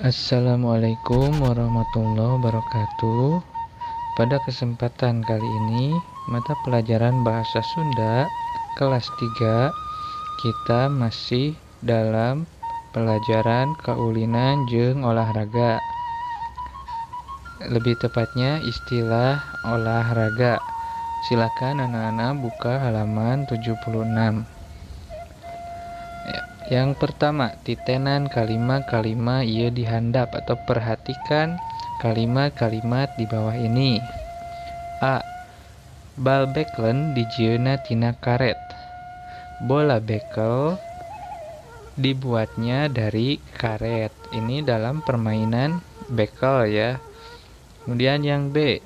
Assalamualaikum warahmatullahi wabarakatuh. Pada kesempatan kali ini, mata pelajaran Bahasa Sunda kelas 3, kita masih dalam pelajaran kaulinan jeung olahraga. Lebih tepatnya istilah olahraga. Silakan anak-anak buka halaman 76. Yang pertama, titenan kalimat-kalimat ieu dihandap atau perhatikan kalimat-kalimat di bawah ini. A. Bal beklen dijieuna tina karet. Bola bekel dibuatnya dari karet. Ini dalam permainan bekel ya. Kemudian yang B.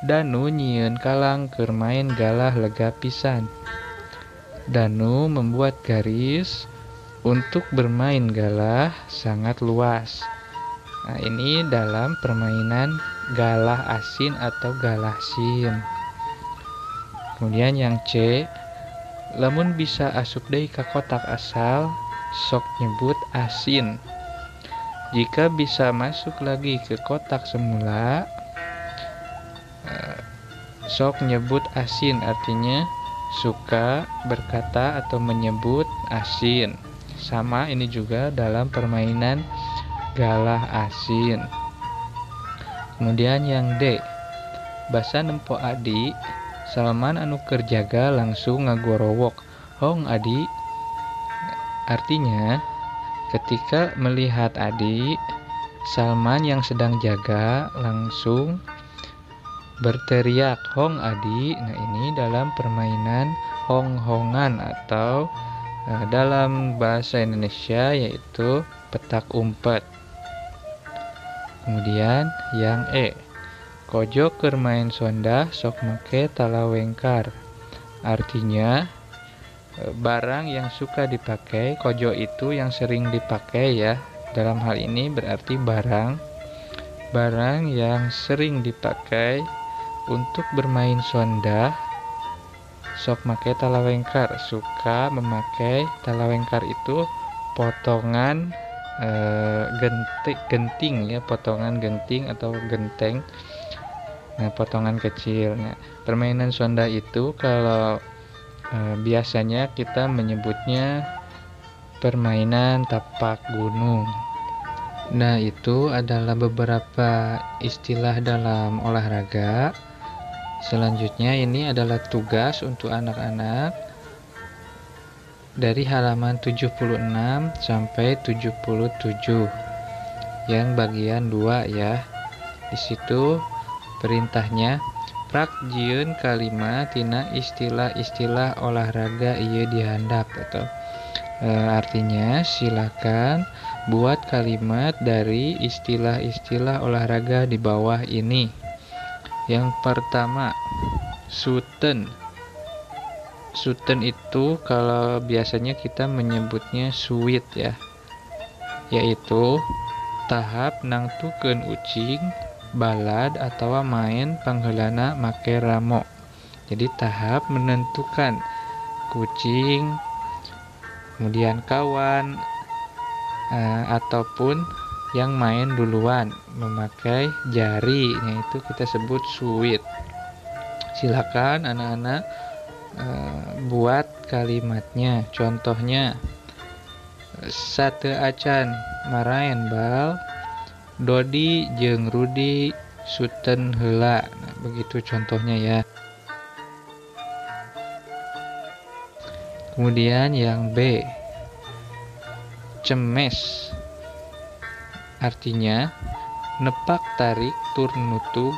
Danu nyieun kalang keur main galah lega pisan. Danu membuat garis untuk bermain galah sangat luas. Nah, ini dalam permainan galah asin atau galah sin. Kemudian yang C, lamun bisa asup deui ka kotak asal, sok nyebut asin. Jika bisa masuk lagi ke kotak semula, sok nyebut asin, artinya suka berkata atau menyebut asin. Sama ini juga dalam permainan galah asin. Kemudian yang D, basa nempo adi, Salman anu keur jaga langsung ngagorowok. Hong adi, artinya ketika melihat adi, Salman yang sedang jaga langsung berteriak, Hong adi. Nah, ini dalam permainan hong-hongan atau dalam bahasa Indonesia yaitu petak umpet. Kemudian yang E, kojo keur main sondah sok make talawengkar. Artinya barang yang suka dipakai, kojo itu yang sering dipakai ya. Dalam hal ini berarti barang yang sering dipakai untuk bermain sondah, sok make talawengkar. Suka memakai talawengkar itu potongan genting ya, potongan genting atau genteng. Nah, potongan kecil. Nah, permainan sondah itu kalau biasanya kita menyebutnya permainan tapak gunung. Nah, itu adalah beberapa istilah dalam olahraga. Selanjutnya ini adalah tugas untuk anak-anak dari halaman 76 sampai 77 yang bagian 2 ya. Di situ perintahnya prak jieun kalimat tina istilah-istilah olahraga ieu dihandap atau artinya silakan buat kalimat dari istilah-istilah olahraga di bawah ini. Yang pertama, suten. Suten itu kalau biasanya kita menyebutnya suit ya, yaitu tahap nangtukeun ucing, balad atau main pangheulana make ramo. Jadi tahap menentukan kucing, kemudian kawan, ataupun yang main duluan memakai jari, yaitu kita sebut suit. Silakan anak-anak buat kalimatnya. Contohnya, sateu acan maraen bal, Dodi jeung Rudi suten heula. Nah, begitu contohnya ya. Kemudian yang B, cemes. Artinya nepak tarik tur nutug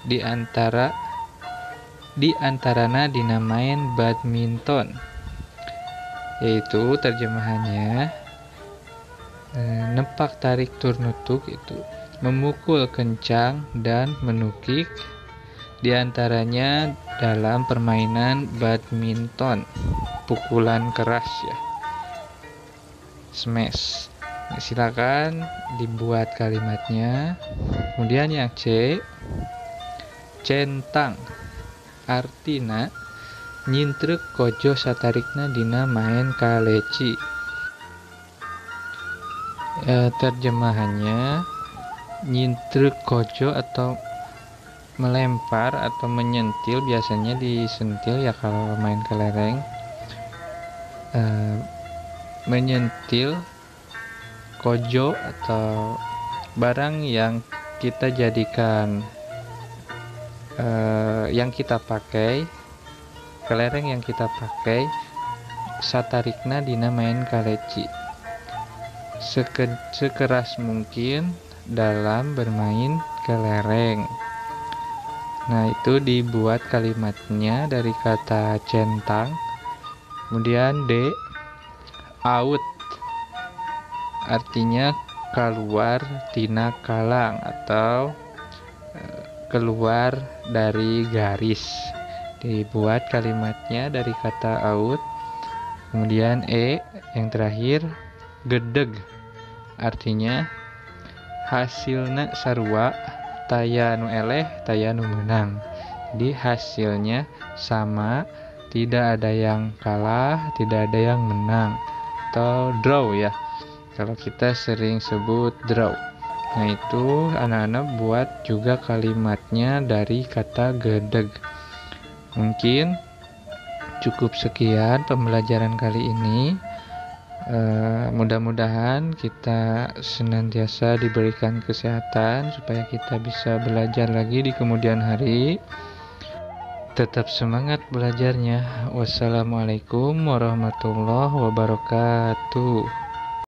diantarana dinamain badminton, yaitu terjemahannya nepak tarik tur nutug itu memukul kencang dan menukik, diantaranya dalam permainan badminton, pukulan keras ya, smash. Nah, silakan dibuat kalimatnya. Kemudian yang C, centang. Artina nyintruk kojo satarikna dina main kaleci. Terjemahannya nyintruk kojo atau melempar atau menyentil, biasanya disentil ya kalau main kelereng. Menyentil kojo atau barang yang kita jadikan yang kita pakai, kelereng yang kita pakai satarikna dina main kaleci, sekeras mungkin dalam bermain kelereng. Nah, itu dibuat kalimatnya dari kata centang. Kemudian D, out, artinya keluar tina kalang atau keluar dari garis. Dibuat kalimatnya dari kata out. Kemudian E yang terakhir, gedeg, artinya hasilna sarua, taya nu eleh, taya nu menang. Jadi hasilnya sama, tidak ada yang kalah, tidak ada yang menang, atau draw ya, kalau kita sering sebut draw. Nah, itu anak-anak buat juga kalimatnya dari kata gedeg. Mungkin cukup sekian pembelajaran kali ini. Mudah-mudahan kita senantiasa diberikan kesehatan supaya kita bisa belajar lagi di kemudian hari. Tetap semangat belajarnya. Wassalamualaikum warahmatullahi wabarakatuh.